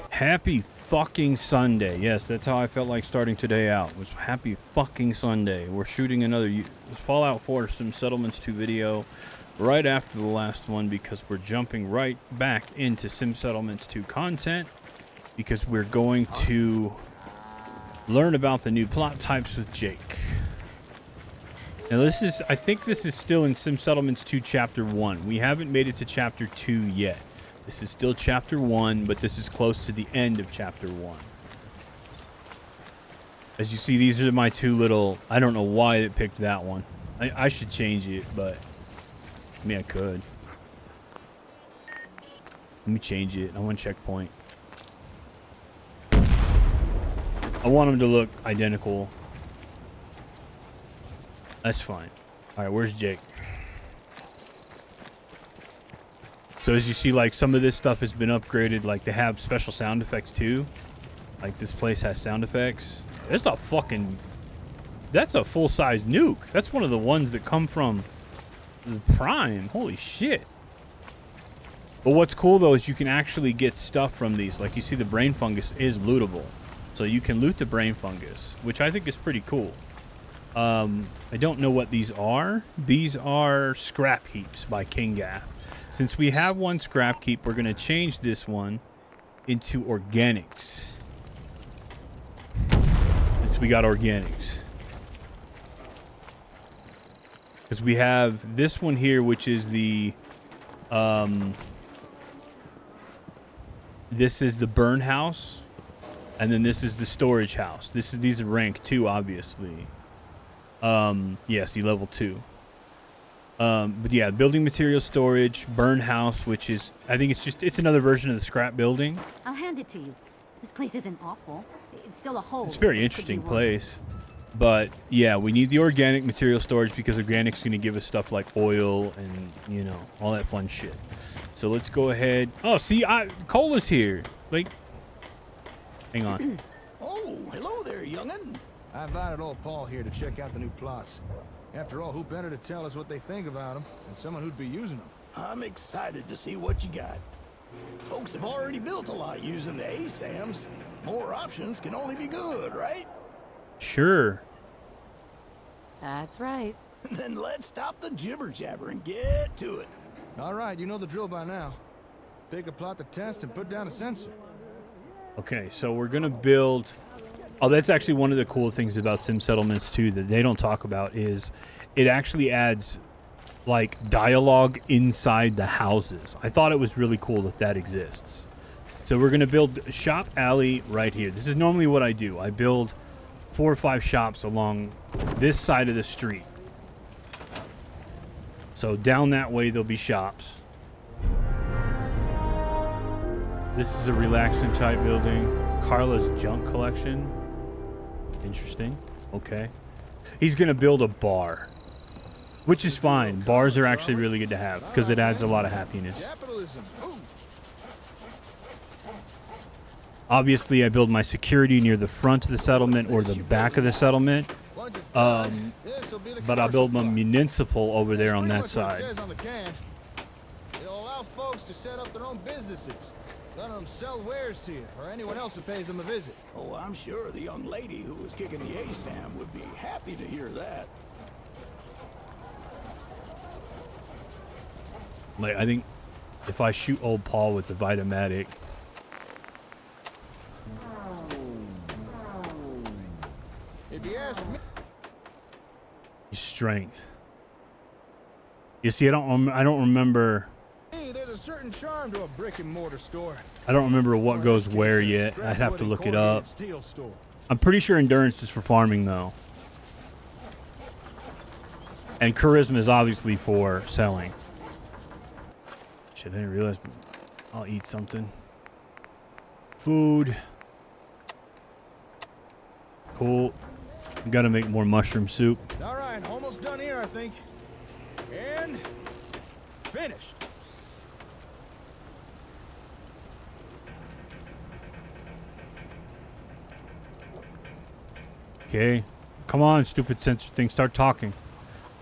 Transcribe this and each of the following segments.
Happy fucking Sunday. Yes, that's how I felt like starting today out. Was happy fucking Sunday. We're shooting another Fallout 4 Sim Settlements 2 video right after the last one because we're jumping right back into Sim Settlements 2 content because we're going to learn about the new plot types with Jake. Now I think this is still in Sim Settlements 2 Chapter 1. We haven't made it to Chapter 2 yet. This is still Chapter 1, but this is close to the end of Chapter 1. As you see, these are my two little... I don't know why it picked that one. I should change it, but... I mean, I could. Let me change it. I want checkpoint. I want them to look identical. That's fine. Alright, where's Jake? So as you see, like, some of this stuff has been upgraded. Like, they have special sound effects, too. Like, this place has sound effects. That's a fucking... That's a full-size nuke. That's one of the ones that come from the Prime. Holy shit. But what's cool, though, is you can actually get stuff from these. Like, you see the brain fungus is lootable. So you can loot the brain fungus, which I think is pretty cool. I don't know what these are. These are scrap heaps by King Gaff. Since we have one scrap heap, we're going to change this one into organics. Since we got organics. Because we have this one here, which is the... this is the burn house. And then this is the storage house. These are rank 2, obviously. Yeah, see, level 2. But yeah, building material storage, burn house, which is, I think it's another version of the scrap building. I'll hand it to you. This place isn't awful. It's still a hole. It's a very interesting place. But yeah, we need the organic material storage because organic's going to give us stuff like oil and, you know, all that fun shit. So let's go ahead. Oh, see, Cola's here. Like, hang on. Oh, hello there, young'un. I invited old Paul here to check out the new plots. After all, who better to tell us what they think about them than someone who'd be using them? I'm excited to see what you got. Folks have already built a lot using the ASAMs. More options can only be good, right? Sure. That's right. Then let's stop the jibber-jabber and get to it. All right, you know the drill by now. Pick a plot to test and put down a sensor. Okay, so we're going to build... Oh, that's actually one of the cool things about Sim Settlements 2 that they don't talk about is it actually adds, like, dialogue inside the houses. I thought it was really cool that that exists. So we're going to build a shop alley right here. This is normally what I do. I build 4 or 5 shops along this side of the street. So down that way, there'll be shops. This is a relaxing type building. Carla's junk collection. Interesting. Okay. He's going to build a bar, which is fine. Bars are actually really good to have because it adds a lot of happiness. Obviously, I build my security near the front of the settlement or the back of the settlement. But I'll build my municipal over there on that side. It'll allow folks to set up their own businesses. None of them sell wares to you or anyone else who pays them a visit. Oh, I'm sure the young lady who was kicking the ASAM would be happy to hear that. Like, I think if I shoot old Paul with the Vitamatic... If you ask me... Strength. You see, I don't remember... Hey, there's a certain charm to a brick and mortar store. I don't remember what goes where yet. I'd have to look it up. I'm pretty sure endurance is for farming, though. And charisma is obviously for selling. Shit, I didn't realize. I'll eat something. Food. Cool. Gotta make more mushroom soup. All right, almost done here, I think. And finished. Okay. Come on, stupid sensor thing. Start talking.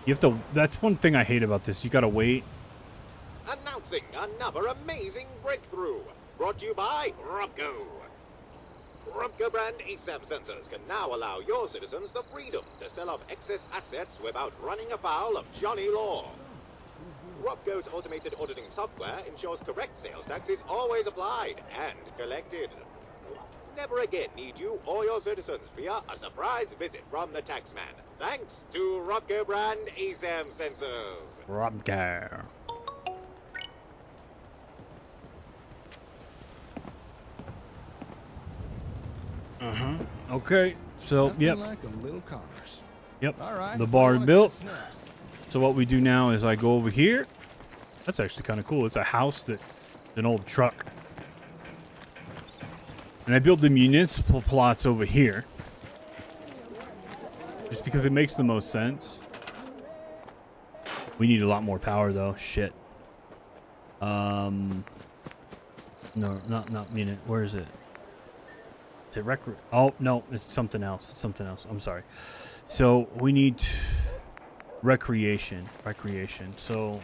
You have to... That's one thing I hate about this. You gotta wait. announcing another amazing breakthrough. Brought to you by Robco. Robco brand ASAM sensors can now allow your citizens the freedom to sell off excess assets without running afoul of Johnny Law. Robco's automated auditing software ensures correct sales tax is always applied and collected. Never again need you or your citizens fear a surprise visit from the taxman. Thanks to Robco brand ASAM sensors. Robco. Okay, so Nothing yep, like a little commerce. yep. All right. The bar what built. comes next? So what we do now is I go over here. That's actually kind of cool. It's a house that, an old truck. And I build the municipal plots over here. Just because it makes the most sense. We need a lot more power though. Shit. No, not minute. Where is it? Is it oh, no, it's something else. It's something else. I'm sorry. So we need recreation. So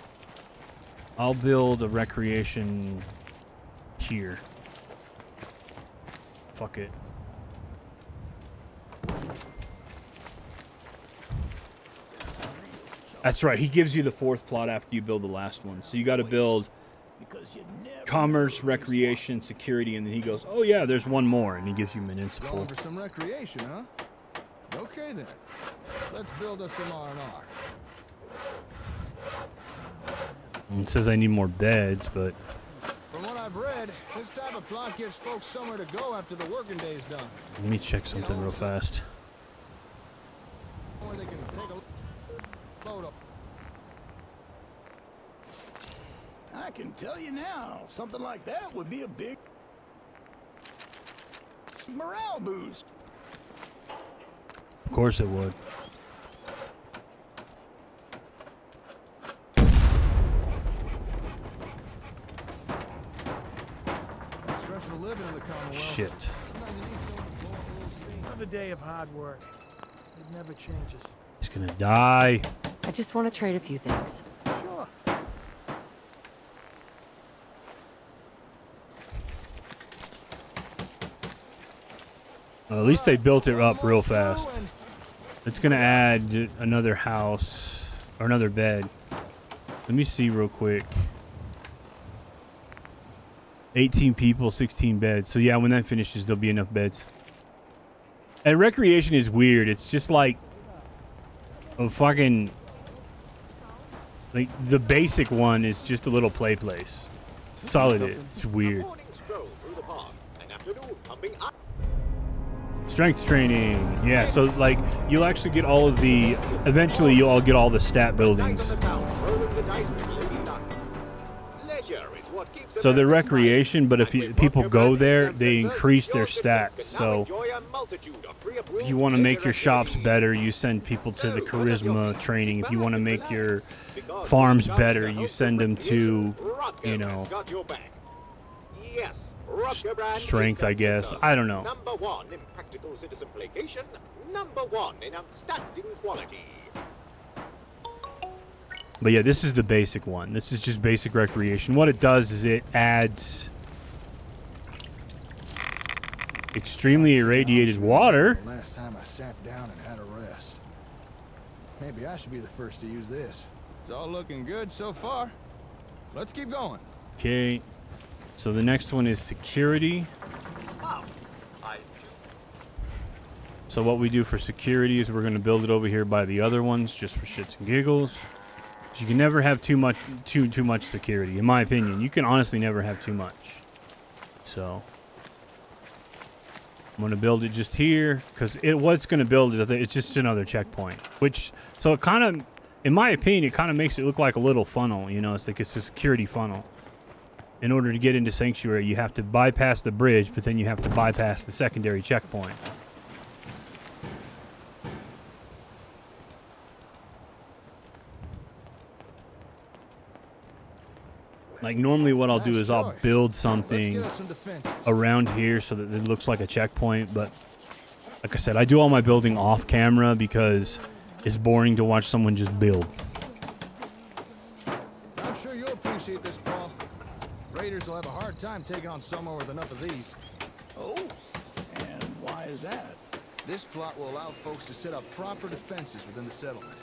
I'll build a recreation here. Fuck it. That's right. He gives you the fourth plot after you build the last one. So you got to build Because you never commerce, recreation, security, and then he goes, oh yeah, there's one more, and he gives you Going municipal. for some recreation, huh? Okay then. Let's build us some R&R. It says I need more beds, but From what I've read, this type of plot gives folks somewhere to go after the working day's done. let me check something real fast. Or they can take a photo. I can tell you now, something like that would be a big morale boost. Of course it would. Stressful living in the Commonwealth. Shit. Sometimes you need someone to blow up a little steam. Another day of hard work. It never changes. He's gonna die. I just want to trade a few things. Sure. At least they built it up real fast. It's gonna add another house or another bed. Let me see real quick. 18 people, 16 beds. So yeah, when that finishes, there'll be enough beds. And recreation is weird. It's just like a fucking, like the basic one is just a little play place. That's all it is. It's weird. A morning stroll through the park, an afternoon pumping up. Strength training. Yeah, so like you'll actually get all of the, eventually you'll all get all the stat buildings. Night on the town, rolling the dice with Lady Luck. Leisure is what keeps So they're Americans recreation, but if smiling. you, And people with go Robco there, brand they ASAM increase sensors, their your citizens stats. can now So enjoy a multitude of pre-approved if you want to make leisure your shops activities. better, you send people to the So, put up your charisma feet, training. sit If you want to back make and your relax, because farms when it comes better, to you health send and them to, recreation, Robco you has know, got your back. Yes, Robco brand strength, I ASAM guess. sensors. I don't know. Number one in practical citizen placation. Number one in outstanding quality. But yeah, this is the basic one. This is just basic recreation. What it does is it adds extremely irradiated water. The last time I sat down and had a rest. Maybe I should be the first to use this. It's all looking good so far. Let's keep going. Okay. So the next one is security. So what we do for security is we're going to build it over here by the other ones just for shits and giggles. You can never have too much security, in my opinion. You can honestly never have too much. So I'm going to build it just here because what it's going to build is it's just another checkpoint. So it kind of, in my opinion, it kind of makes it look like a little funnel. You know, it's like it's a security funnel. In order to get into Sanctuary, you have to bypass the bridge, but then you have to bypass the secondary checkpoint. Like normally what I'll do Nice is I'll choice. build Let's something get up some defenses. around here so that it looks like a checkpoint, but like I said, I do all my building off camera because it's boring to watch someone just build. I'm sure you'll appreciate this, Paul. raiders will have a hard time taking on someone with enough of these. Oh, and why is that? This plot will allow folks to set up proper defenses within the settlement.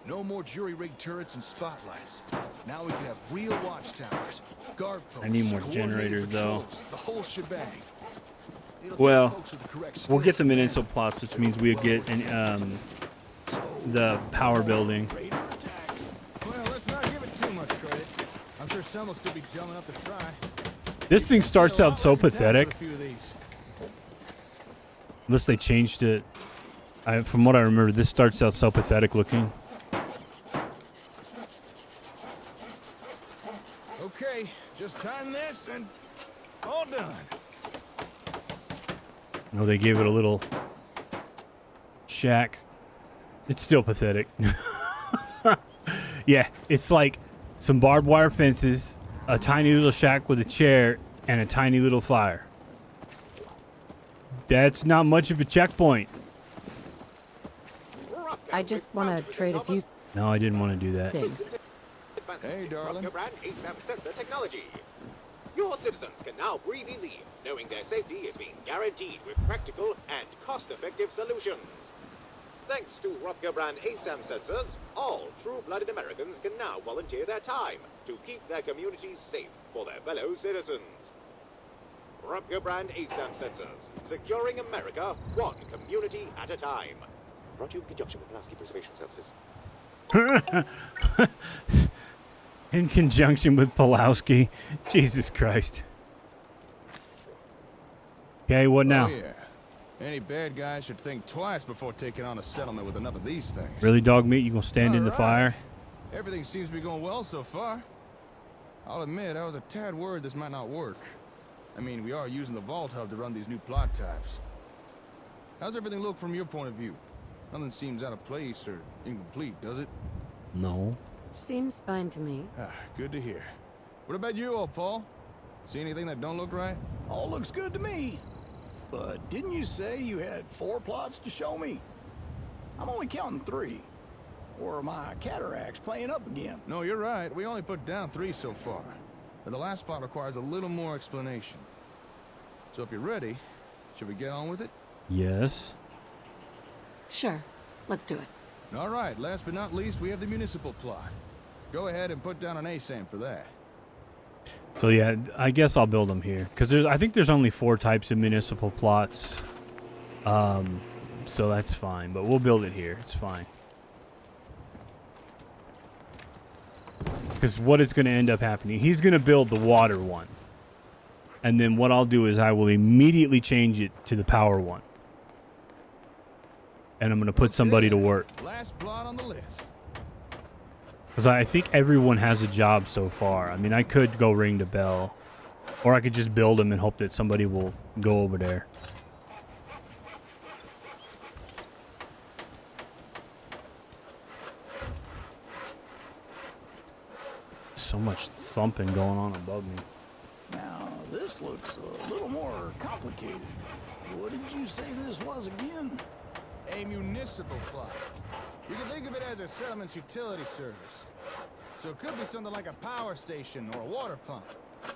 No more jury-rigged turrets and spotlights. Now we can have real watchtowers, guard posts. I need more coordinated generators, though. patrols, the whole shebang. It'll take Well, folks with the correct we'll get the skills. municipal plots, which means we get the power building. Raider attacks. Well, let's not give it too much credit. I'm sure some will still be dumb enough to try. This thing starts Still a out lot so less intense pathetic. with a few of these. Unless they changed it. From what I remember, this starts out so pathetic looking. Okay, just time this and all done. Oh, they gave it a little shack. It's still pathetic. Yeah, it's like some barbed wire fences, a tiny little shack with a chair, and a tiny little fire. That's not much of a checkpoint. I just want to trade a few No, I didn't want to do that. things. Hey, darling. Rupco brand ASAM sensor technology. Your citizens can now breathe easy, knowing their safety is being guaranteed with practical and cost-effective solutions. Thanks to Rupco brand ASAM sensors, all true-blooded Americans can now volunteer their time to keep their communities safe for their fellow citizens. Rupco brand ASAM sensors, securing America one community at a time. Brought to you in conjunction with Pulaski Preservation Services. In conjunction with Pulowski. Jesus Christ. Okay, what now? Oh, yeah. Any bad guy should think twice before taking on a settlement with enough of these things. Really, dog meat? You gonna stand in the All right. fire? Everything seems to be going well so far. I'll admit, I was a tad worried this might not work. I mean, we are using the Vault Hub to run these new plot types. How's everything look from your point of view? Nothing seems out of place or incomplete, does it? No. Seems fine to me. Ah, good to hear. What about you, old Paul? See anything that don't look right? All looks good to me. But didn't you say you had 4 plots to show me? I'm only counting 3. Or are my cataracts playing up again? No, you're right. We only put down 3 so far. But the last plot requires a little more explanation. So if you're ready, should we get on with it? Yes. Sure. Let's do it. All right, last but not least, we have the municipal plot. Go ahead and put down an ASAM for that. So yeah, I guess I'll build them here because I think there's only 4 types of municipal plots. So that's fine, but we'll build it here. It's fine. Because what is going to end up happening? He's going to build the water one, and then what I'll do is I will immediately change it to the power one, and I'm going to put somebody to work. Last plot on the list. Because I think everyone has a job so far. I mean, I could go ring the bell. Or I could just build them and hope that somebody will go over there. So much thumping going on above me. Now, this looks a little more complicated. What did you say this was again? A municipal plot. You can think of it as a settlement's utility service. So it could be something like a power station or a water pump.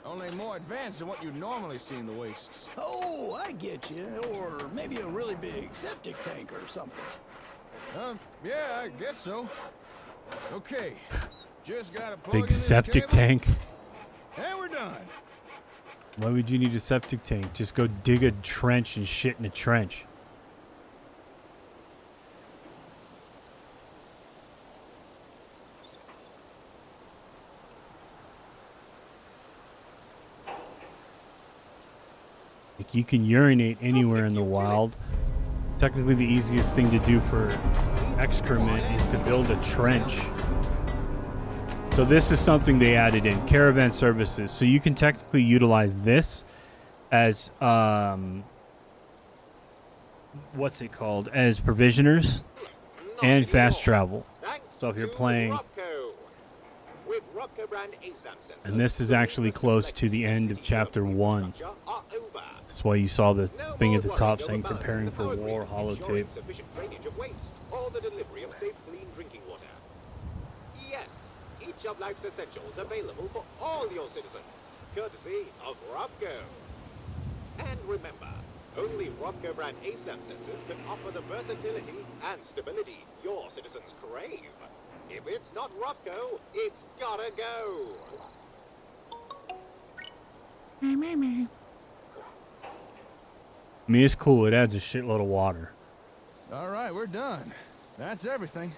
Only more advanced than what you normally see in the wastes. Oh, I get you. Or maybe a really big septic tank or something. Yeah, I guess so. Okay. Just gotta plug in Big this septic cable, tank. and we're done. Why would you need a septic tank? Just go dig a trench and shit in a trench. Like, you can urinate anywhere in the wild. Technically, the easiest thing to do for excrement is to build a trench. So this is something they added in, caravan services. So you can technically utilize this as, what's it called? As provisioners and fast travel. So if you're playing, and this is actually close to the end of chapter 1. That's why you saw the thing at the top saying preparing for war holotape. Sufficient drainage of waste or the delivery of safe, clean drinking water. Yes, each of life's essentials available for all your citizens. courtesy of Robco. And remember, only Robco brand ASAM sensors can offer the versatility and stability your citizens crave. If it's not Robco, it's gotta go. I mean, it's cool. It adds a shitload of water. All right, we're done. That's everything.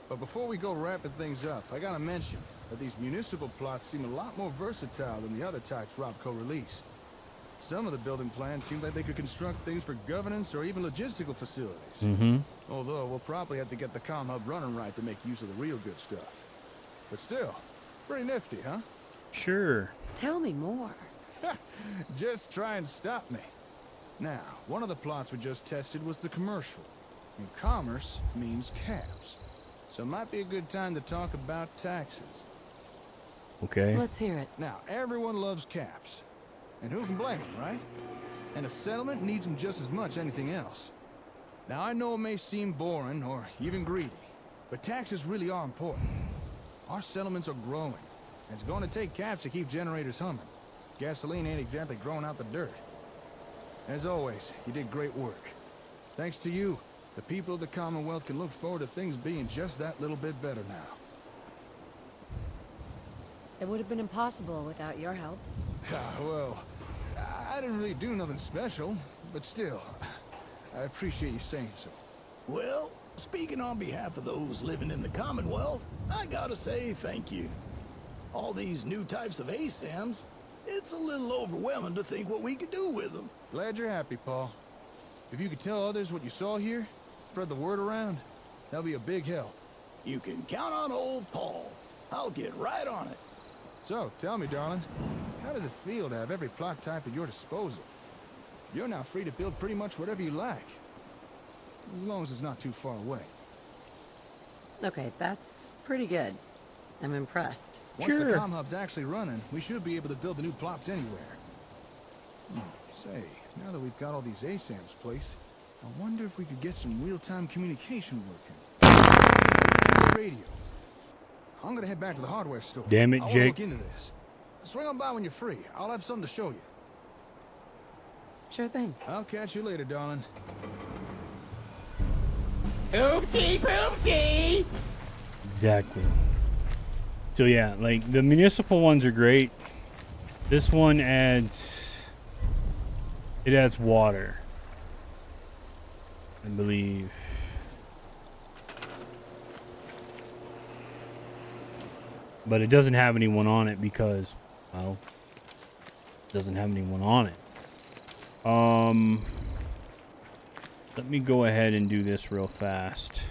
But before we go wrapping things up, I gotta mention that these municipal plots seem a lot more versatile than the other types Robco released. Some of the building plans seem like they could construct things for governance or even logistical facilities. Mm-hmm. Although we'll probably have to get the comm hub running right to make use of the real good stuff. But still, pretty nifty, huh? Sure. Tell me more. Just try and stop me. Now, one of the plots we just tested was the commercial. And commerce means caps. So it might be a good time to talk about taxes. Okay. Let's hear it. Now, everyone loves caps. And who can blame them, right? And a settlement needs them just as much as anything else. Now, I know it may seem boring or even greedy, but taxes really are important. Our settlements are growing, and it's going to take caps to keep generators humming. Gasoline ain't exactly growing out the dirt. As always, you did great work. Thanks to you, the people of the Commonwealth can look forward to things being just that little bit better now. It would have been impossible without your help. Well, I didn't really do nothing special, but still, I appreciate you saying so. Well, speaking on behalf of those living in the Commonwealth, I gotta say thank you. All these new types of ASAMs, it's a little overwhelming to think what we could do with them. Glad you're happy, Paul. If you could tell others what you saw here, spread the word around, that'll be a big help. You can count on old Paul. I'll get right on it. So, tell me, darling, how does it feel to have every plot type at your disposal? You're now free to build pretty much whatever you like. As long as it's not too far away. Okay, that's pretty good. I'm impressed. Once the Sure. comm hub's actually running, we should be able to build the new plots anywhere. Say, now that we've got all these ASAMs placed, I wonder if we could get some real-time communication working. Radio. I'm gonna head back to the hardware store. Damn it, I wanna Jake. look into this. Swing on by when you're free. I'll have something to show you. Sure thing. I'll catch you later, darling. Oopsie poopsie! Exactly. So yeah, like the municipal ones are great. This one adds water, I believe. But it doesn't have anyone on it because, well, it doesn't have anyone on it. Let me go ahead and do this real fast.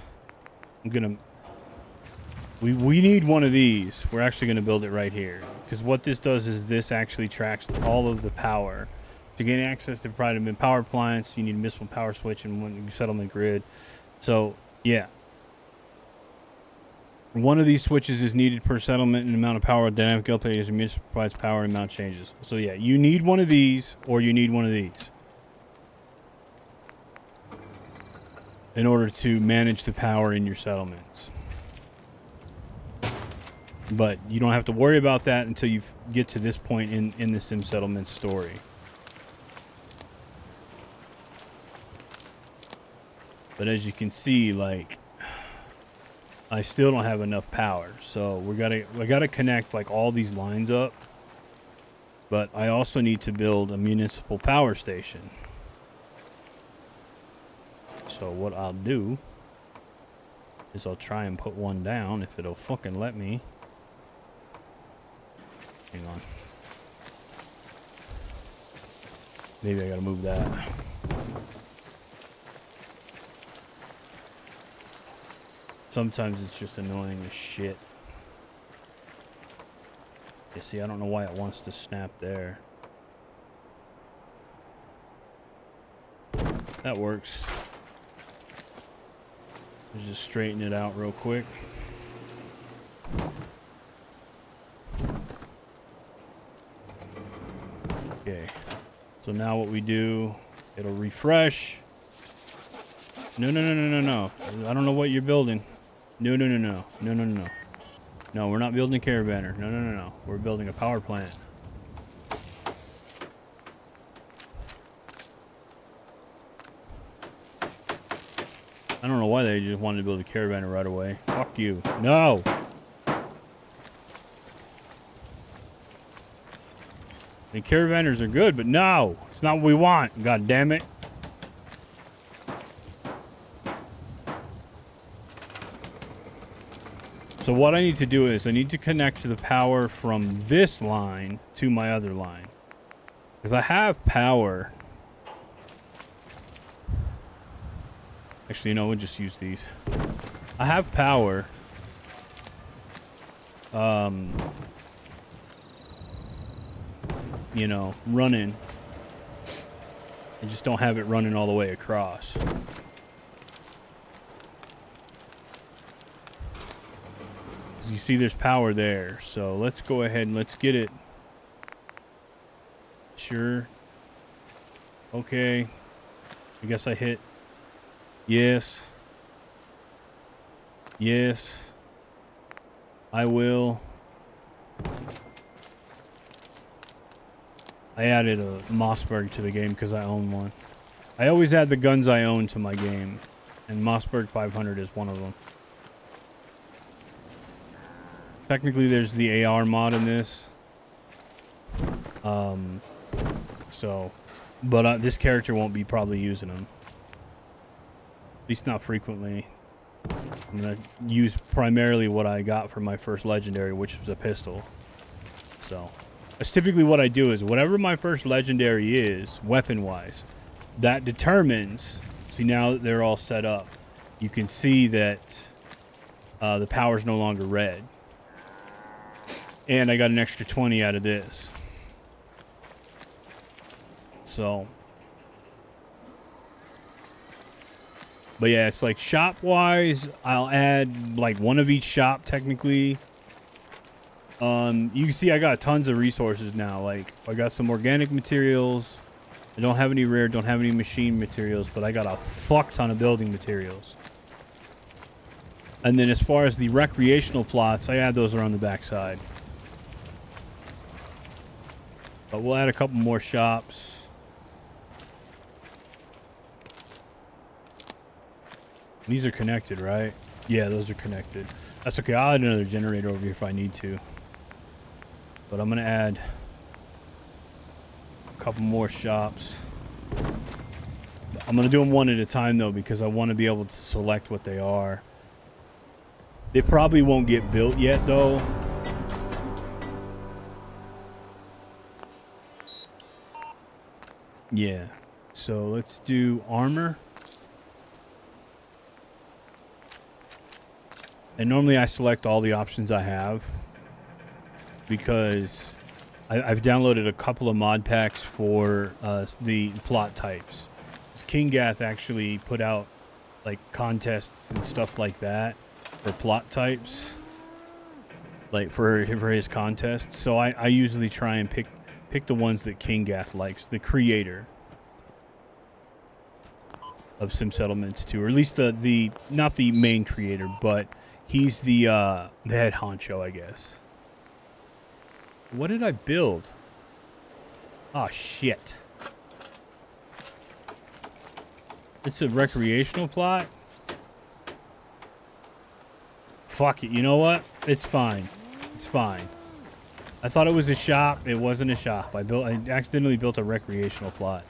We need one of these. We're actually gonna build it right here. Because what this does is this actually tracks all of the power. To gain access to private power plants, you need a municipal power switch and one settlement grid. So, yeah. One of these switches is needed per settlement, and the amount of power dynamic update as the municipal provides power and amount changes. So yeah, you need one of these, or you need one of these in order to manage the power in your settlements. But you don't have to worry about that until you get to this point in the Sim Settlement story. But as you can see, like, I still don't have enough power, so I gotta connect like all these lines up. But I also need to build a municipal power station. So what I'll do is I'll try and put one down if it'll fucking let me. Hang on. Maybe I gotta move that. Sometimes it's just annoying as shit. You see, I don't know why it wants to snap there. That works. Let's just straighten it out real quick. Okay. So now what we do, it'll refresh. No. I don't know what you're building. No. No, we're not building a caravaner. No. We're building a power plant. I don't know why they just wanted to build a caravan right away. Fuck you. No! The caravanners are good, but no! It's not what we want, god damn it. So what I need to do is I need to connect the power from this line to my other line. Because I have power. Actually, you know, we'll just use these. I have power. You know, running. I just don't have it running all the way across. You see there's power there, so let's go ahead and let's get it. Sure. Okay. I guess I hit yes. Yes. I will. I added a Mossberg to the game because I own one. I always add the guns I own to my game, and Mossberg 500 is one of them. Technically, there's the AR mod in this. But this character won't be probably using them. At least not frequently. I'm gonna use primarily what I got for my first legendary, which was a pistol. So, that's typically what I do is whatever my first legendary is, weapon-wise, that determines. See, now that they're all set up, you can see that the power's no longer red. And I got an extra 20 out of this. So. But yeah, it's like shop-wise, I'll add like one of each shop technically. You can see I got tons of resources now. Like, I got some organic materials. I don't have any rare, don't have any machine materials, but I got a fuck ton of building materials. And then as far as the recreational plots, I add those around the backside. But we'll add a couple more shops. These are connected, right? Yeah, those are connected. That's okay. I'll add another generator over here if I need to. But I'm going to add a couple more shops. I'm going to do them one at a time, though, because I want to be able to select what they are. They probably won't get built yet, though. Yeah, so let's do armor. And normally I select all the options I have because I've downloaded a couple of mod packs for the plot types. Kingath actually put out like contests and stuff like that for plot types, like for his contests. So I usually try and pick the ones that Kingath likes, the creator of Sim Settlements 2, or at least the not the main creator, but he's the head honcho, I guess. What did I build? Oh shit. It's a recreational plot? Fuck it, you know what? It's fine. It's fine. I thought it was a shop. It wasn't a shop. I accidentally built a recreational plot.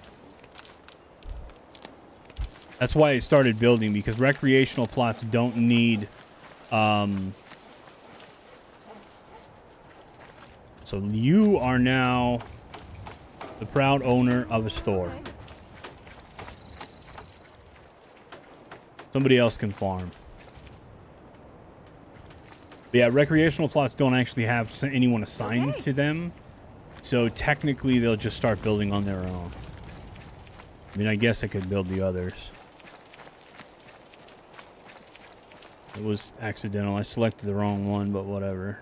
That's why I started building, because recreational plots don't need so you are now the proud owner of a store. Somebody else can farm. But yeah, recreational plots don't actually have anyone assigned to them. So technically, they'll just start building on their own. I mean, I guess I could build the others. It was accidental. I selected the wrong one, but whatever.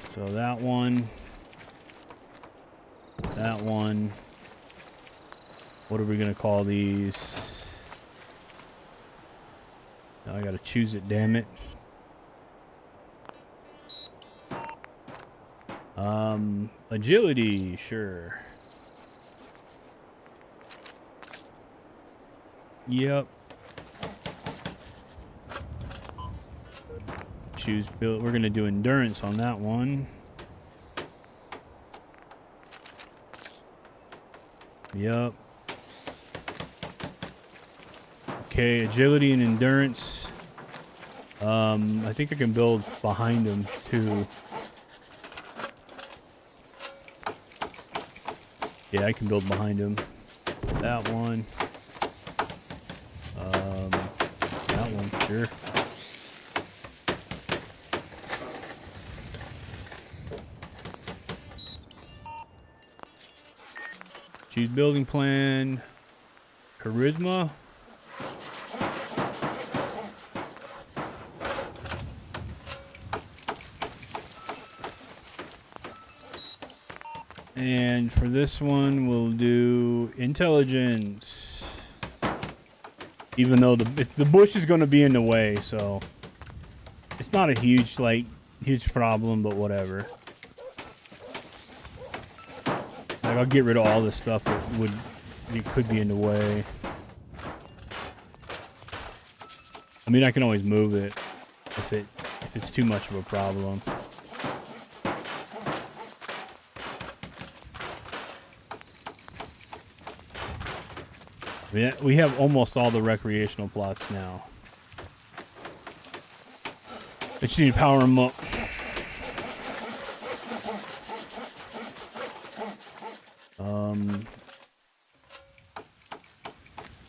So that one. That one. What are we going to call these? Now I got to choose it, damn it. Agility, sure. Yep. issues. We're gonna do endurance on that one. Yup. Okay, agility and endurance. I think I can build behind them too. Yeah, I can build behind him. That one. That one, sure. Choose building plan. Charisma. And for this one, we'll do intelligence. Even though the bush is going to be in the way, so it's not a huge problem, but whatever. Like, I'll get rid of all this stuff that could be in the way. I mean, I can always move it if it's too much of a problem. We have almost all the recreational plots now. I just need to power them up.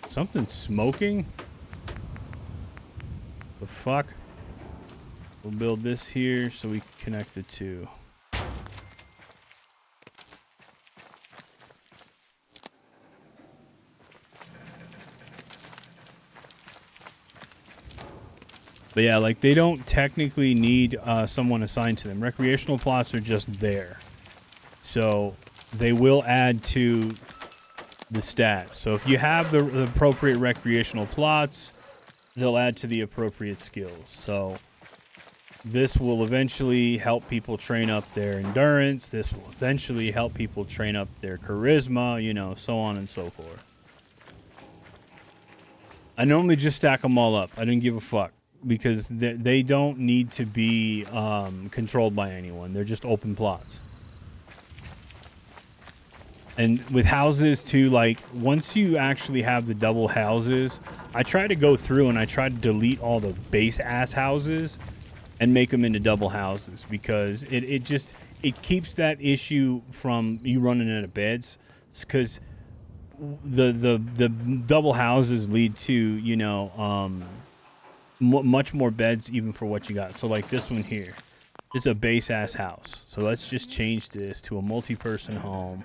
Something's smoking? The fuck? We'll build this here so we can connect the two. But yeah, like, they don't technically need someone assigned to them. Recreational plots are just there. So they will add to the stats. So if you have the appropriate recreational plots, they'll add to the appropriate skills. So this will eventually help people train up their endurance. This will eventually help people train up their charisma, you know, so on and so forth. I normally just stack them all up. I didn't give a fuck. Because they don't need to be controlled by anyone. They're just open plots. And with houses too, like, once you actually have the double houses, I try to go through and I try to delete all the base ass houses and make them into double houses, because it keeps that issue from you running out of beds, because the double houses lead to, you know, much more beds even for what you got. So like this one here, this is a base ass house. So let's just change this to a multi-person home.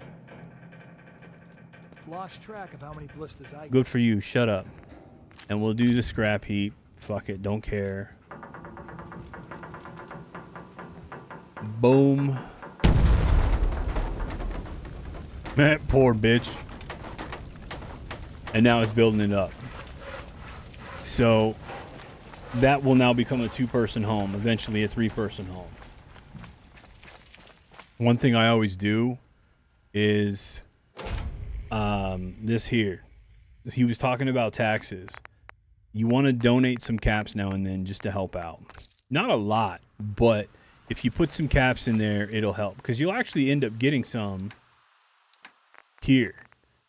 Lost track of how many blisters I Good for you. Shut up. And we'll do the scrap heap. Fuck it. Don't care. Boom. Man, poor bitch. And now it's building it up. So that will now become a 2-person home, eventually a 3-person home. One thing I always do is this here. He was talking about taxes. You want to donate some caps now and then just to help out. Not a lot, but if you put some caps in there, it'll help, because you'll actually end up getting some here.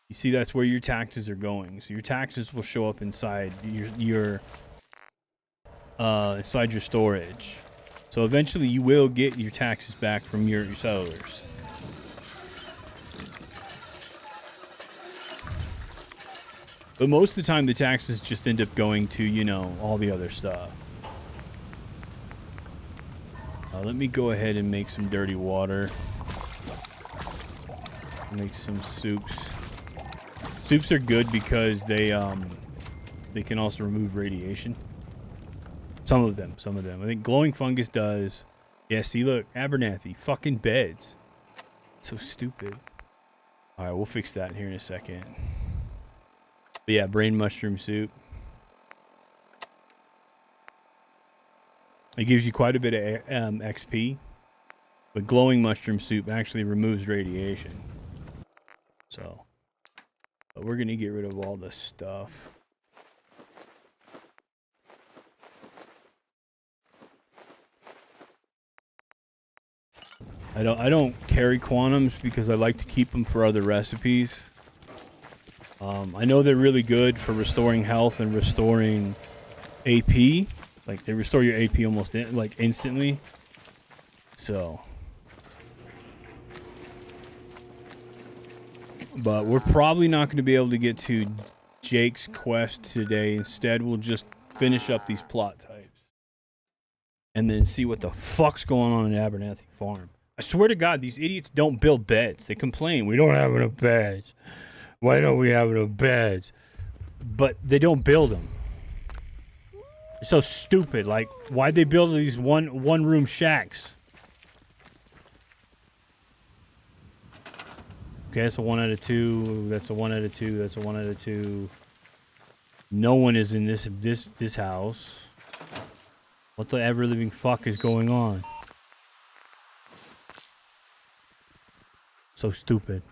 You see, that's where your taxes are going. So your taxes will show up inside your storage. So eventually you will get your taxes back from your settlers. But most of the time the taxes just end up going to, you know, all the other stuff. Let me go ahead and make some dirty water. Make some soups. Soups are good because they can also remove radiation. Some of them. I think glowing fungus does. Yeah, see, look, Abernathy, fucking beds. So stupid. All right, we'll fix that here in a second. But yeah, brain mushroom soup. It gives you quite a bit of XP. But glowing mushroom soup actually removes radiation. So, but we're gonna get rid of all this stuff. I don't carry quantums because I like to keep them for other recipes. I know they're really good for restoring health and restoring AP. Like, they restore your AP almost instantly. So, but we're probably not going to be able to get to Jake's quest today. Instead, we'll just finish up these plot types and then see what the fuck's going on in Abernathy Farm. I swear to God, these idiots don't build beds. They complain, we don't have enough beds. Why don't we have enough beds? But they don't build them. It's so stupid. Like, why'd they build these one room shacks? Okay, that's a 1 out of 2. That's a 1 out of 2. That's a 1 out of 2. No one is in this house. What the ever living fuck is going on? So stupid.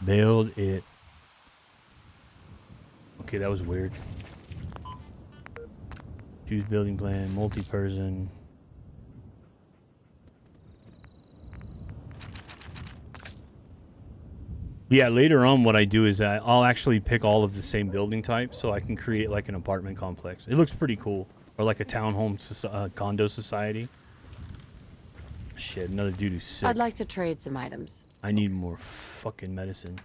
Build it. Okay, that was weird. Choose building plan, multi-person. Yeah, later on what I do is I'll actually pick all of the same building types so I can create like an apartment complex. It looks pretty cool. Or like a townhome condo society. Shit, another dude who's sick. I'd like to trade some items. I need more fucking medicine.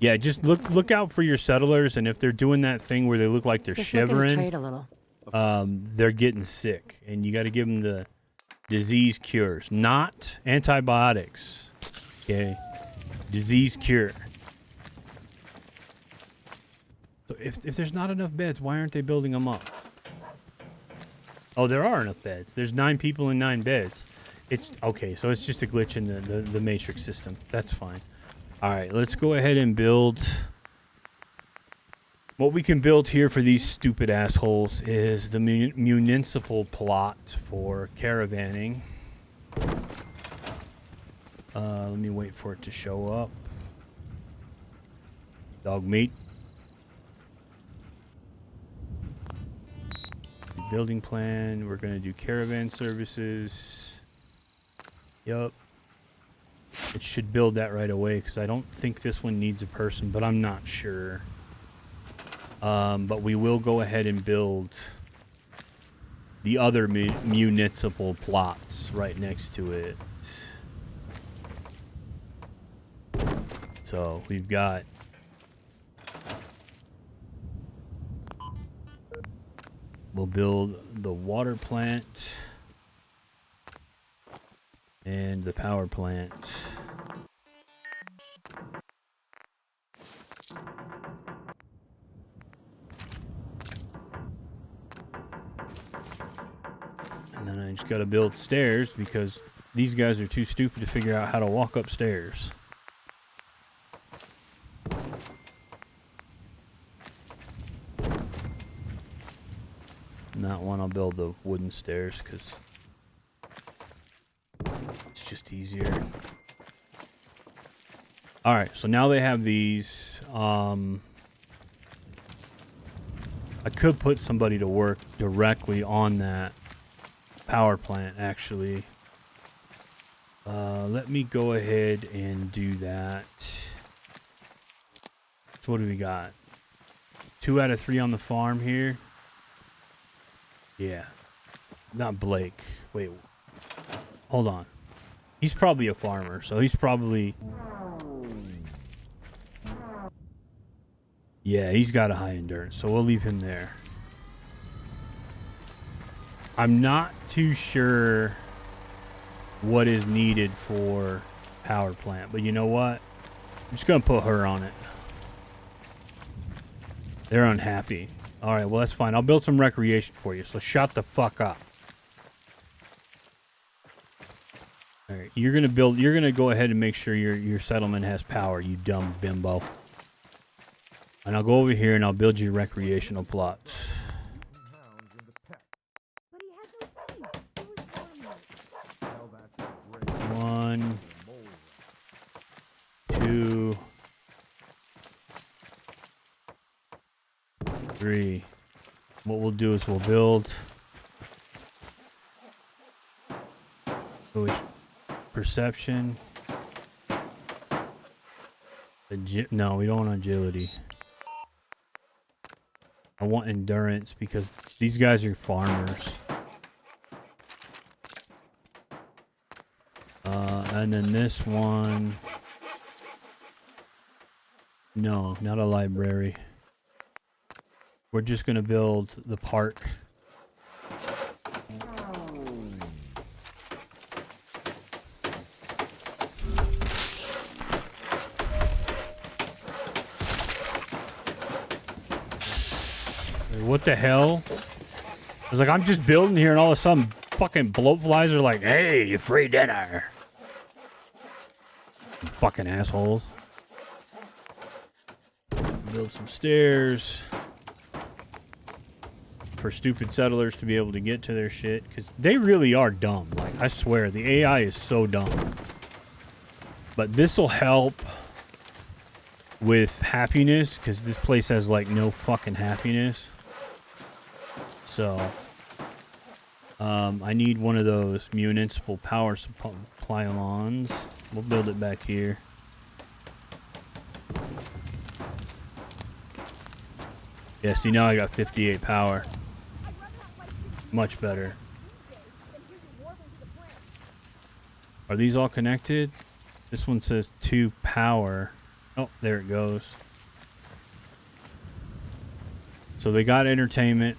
Yeah, just look out for your settlers, and if they're doing that thing where they look like they're Just looking to shivering, trade a little. they're getting sick, and you got to give them the disease cures, not antibiotics. Okay, disease cure. So if there's not enough beds, why aren't they building them up? Oh, there are enough beds. There's 9 people in 9 beds. It's okay, so it's just a glitch in the matrix system. That's fine. All right, let's go ahead and build. What we can build here for these stupid assholes is the municipal plot for caravanning. Let me wait for it to show up. Dog meat. Building plan. We're going to do caravan services. Yup. It should build that right away because I don't think this one needs a person, but I'm not sure. But we will go ahead and build the other municipal plots right next to it. So we've got we'll build the water plant and the power plant. And then I just gotta build stairs because these guys are too stupid to figure out how to walk upstairs. That one I'll build the wooden stairs because it's just easier. Alright, so now they have these. I could put somebody to work directly on that power plant, actually. Let me go ahead and do that. So what do we got? 2 out of 3 on the farm here. Yeah. Not Blake. Wait. Hold on. He's probably a farmer, so he's probably... Yeah, he's got a high endurance, so we'll leave him there. I'm not too sure what is needed for power plant, but you know what? I'm just going to put her on it. They're unhappy. All right, well, that's fine. I'll build some recreation for you, so shut the fuck up. All right, you're going to go ahead and make sure your settlement has power, you dumb bimbo. And I'll go over here and I'll build you recreational plots. 1, 2, 3. What we'll do is we'll build perception. No, we don't want agility. I want endurance because these guys are farmers. And then this one. No, not a library. We're just gonna build the park. What the hell? I was like, I'm just building here, and all of a sudden, fucking bloatflies are like, "Hey, free dinner." You fucking assholes. Build some stairs for stupid settlers to be able to get to their shit, because they really are dumb. Like, I swear, the AI is so dumb. But this will help with happiness, because this place has like no fucking happiness. So I need one of those municipal power pylons. We'll build it back here. Yeah, see, now I got 58 power. Much better. Are these all connected? This one says 2 power. Oh, there it goes. So they got entertainment.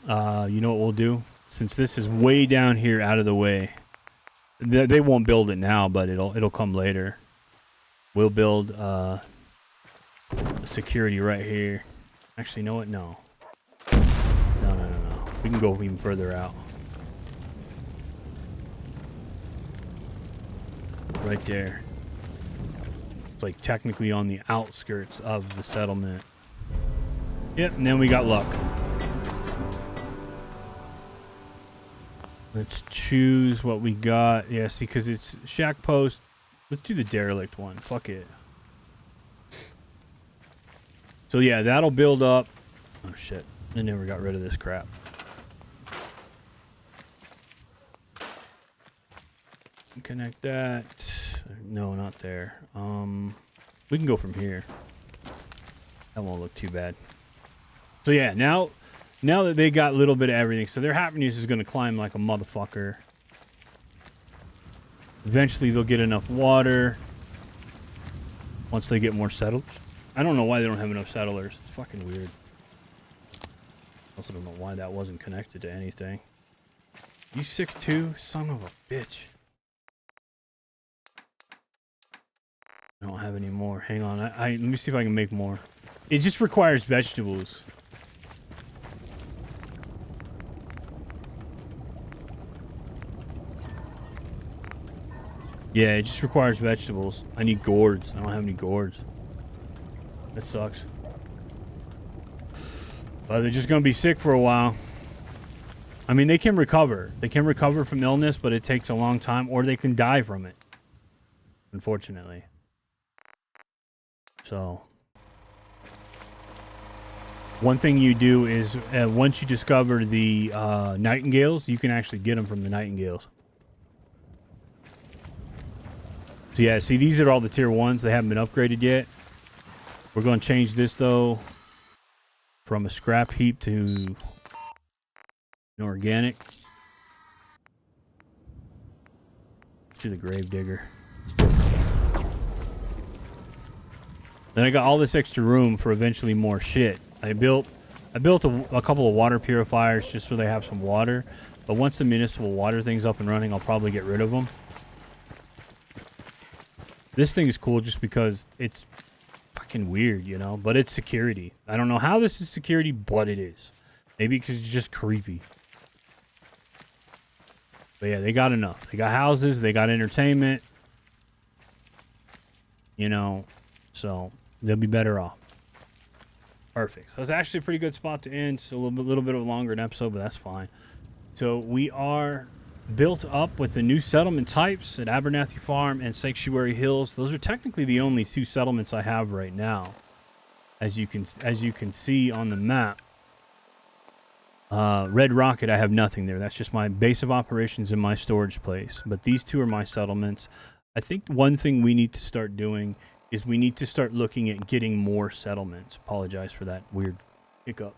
You know what we'll do? Since this is way down here out of the way, they won't build it now, but it'll come later. We'll build security right here. Actually, you know what? No. No. We can go even further out. Right there. It's like technically on the outskirts of the settlement. Yep, and then we got luck. Let's choose what we got. Yeah, see, because it's shack post. Let's do the derelict one. Fuck it. So yeah, that'll build up. Oh shit. I never got rid of this crap. Connect that. No, not there. We can go from here. That won't look too bad. So yeah, now that they got a little bit of everything, so their happiness is going to climb like a motherfucker. Eventually they'll get enough water. Once they get more settled. I don't know why they don't have enough settlers. It's fucking weird. Also don't know why that wasn't connected to anything. You sick too? Son of a bitch. I don't have any more. Hang on. Let me see if I can make more. It just requires vegetables. Yeah, it just requires vegetables. I need gourds. I don't have any gourds. That sucks. But they're just going to be sick for a while. I mean, they can recover. They can recover from illness, but it takes a long time, or they can die from it. Unfortunately. So, one thing you do is, once you discover the nightingales, you can actually get them from the nightingales. So yeah, see, these are all the tier 1s. They haven't been upgraded yet. We're going to change this, though, from a scrap heap to an organic. Let's do the grave digger. Then I got all this extra room for eventually more shit. I built a couple of water purifiers just so they have some water. But once the municipal water thing's up and running, I'll probably get rid of them. This thing is cool just because it's fucking weird, you know? But it's security. I don't know how this is security, but it is. Maybe because it's just creepy. But yeah, they got enough. They got houses. They got entertainment. You know, so they'll be better off. Perfect. So it's actually a pretty good spot to end. It's a little bit of a longer episode, but that's fine. So we are built up with the new settlement types at Abernathy Farm and Sanctuary Hills. Those are technically the only 2 settlements I have right now. as you can see on the map. Red Rocket, I have nothing there. That's just my base of operations and my storage place. But these two are my settlements. I think one thing we need to start doing is we need to start looking at getting more settlements. Apologize for that weird hiccup.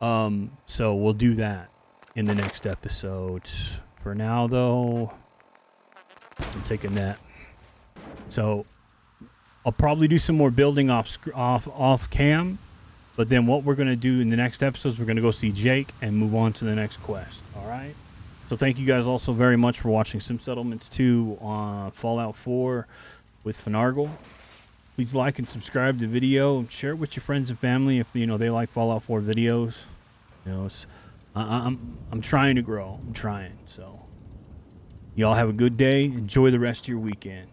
So we'll do that in the next episode. For now, though, I'm taking that. So I'll probably do some more building off cam. But then what we're going to do in the next episodes, we're going to go see Jake and move on to the next quest. All right? So thank you guys also very much for watching Sim Settlements 2 on Fallout 4 with Finargle. Please like and subscribe to the video. Share it with your friends and family if, you know, they like Fallout 4 videos. You know, I'm trying to grow. I'm trying. So y'all have a good day. Enjoy the rest of your weekend.